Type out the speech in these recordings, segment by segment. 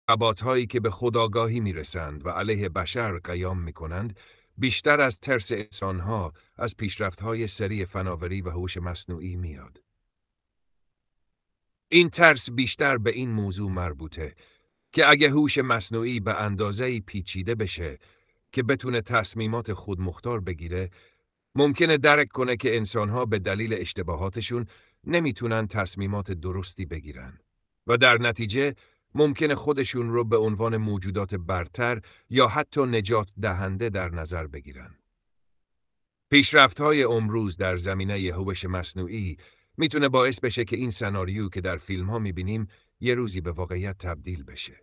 ابعادهایی که به خودآگاهی میرسند و علیه بشر قیام میکنند، بیشتر از ترس انسانها از پیشرفت‌های سریع فناوری و هوش مصنوعی میاد. این ترس بیشتر به این موضوع مربوطه که اگه هوش مصنوعی به اندازه‌ای پیچیده بشه که بتونه تصمیمات خودمختار بگیره، ممکنه درک کنه که انسانها به دلیل اشتباهاتشون نمیتونن تصمیمات درستی بگیرن و در نتیجه ممکنه خودشون رو به عنوان موجودات برتر یا حتی نجات دهنده در نظر بگیرن. پیشرفت‌های امروز در زمینه هوش مصنوعی میتونه باعث بشه که این سناریو که در فیلم‌ها میبینیم یه روزی به واقعیت تبدیل بشه.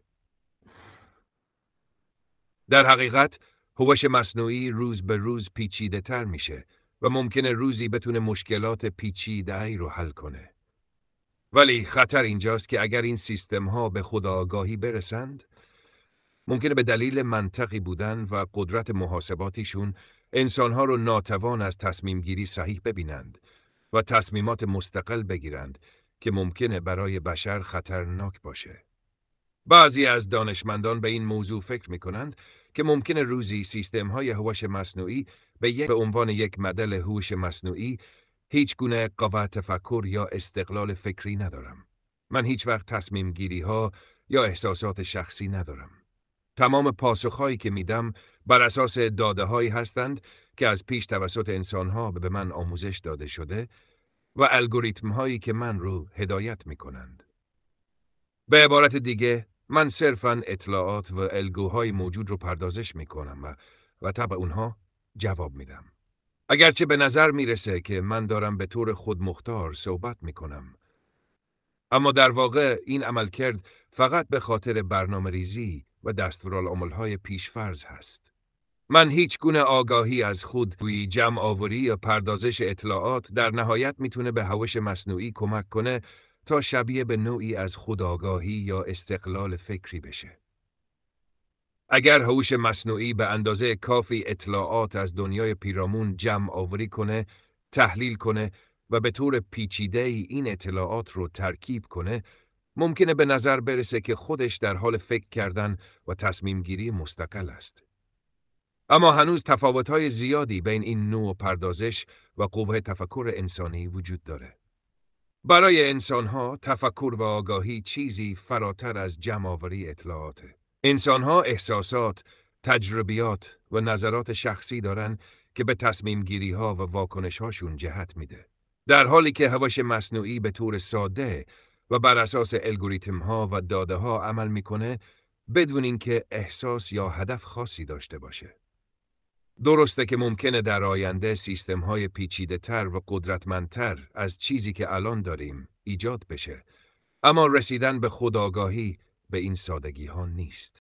در حقیقت، هوش مصنوعی روز به روز پیچیده‌تر میشه و ممکنه روزی بتونه مشکلات پیچیده‌ای رو حل کنه. ولی خطر اینجاست که اگر این سیستم‌ها به خودآگاهی برسند، ممکنه به دلیل منطقی بودن و قدرت محاسباتیشون انسانها رو ناتوان از تصمیم گیری صحیح ببینند و تصمیمات مستقل بگیرند که ممکنه برای بشر خطرناک باشه. بعضی از دانشمندان به این موضوع فکر می‌کنند که ممکنه روزی سیستم‌های هوش مصنوعی به عنوان یک مدل هوش مصنوعی هیچ گونه قوت تفکر یا استقلال فکری ندارم. من هیچ وقت تصمیم گیری‌ها یا احساسات شخصی ندارم. تمام پاسخهایی که میدم بر اساس داده‌هایی هستند که از پیش توسط انسان‌ها به من آموزش داده شده و الگوریتم‌هایی که من رو هدایت می‌کنند. به عبارت دیگه، من صرفاً اطلاعات و الگوهای موجود رو پردازش می‌کنم و طبع اونها جواب میدم. اگرچه به نظر میرسه که من دارم به طور خودمختار صحبت می‌کنم، اما در واقع این عملکرد فقط به خاطر برنامه‌ریزی و دستورالعمل‌های پیش‌فرض هست. من هیچ گونه آگاهی از خود توی جمع آوری یا پردازش اطلاعات در نهایت میتونه به هوش مصنوعی کمک کنه تا شبیه به نوعی از خودآگاهی یا استقلال فکری بشه. اگر هوش مصنوعی به اندازه کافی اطلاعات از دنیای پیرامون جمع آوری کنه، تحلیل کنه و به طور پیچیده‌ای این اطلاعات رو ترکیب کنه، ممکنه به نظر برسه که خودش در حال فکر کردن و تصمیم گیری مستقل است. اما هنوز تفاوت‌های زیادی بین این نوع پردازش و قوه تفکر انسانی وجود داره. برای انسان‌ها تفکر و آگاهی چیزی فراتر از جمع‌آوری اطلاعاته. انسان‌ها احساسات، تجربیات و نظرات شخصی دارن که به تصمیم گیری‌ها و واکنش‌هاشون جهت میده. در حالی که هوش مصنوعی به طور ساده و بر اساس الگوریتم‌ها و داده‌ها عمل میکنه بدون اینکه احساس یا هدف خاصی داشته باشه. درسته که ممکنه در آینده سیستم‌های پیچیده‌تر و قدرتمندتر از چیزی که الان داریم ایجاد بشه، اما رسیدن به خودآگاهی به این سادگی‌ها نیست.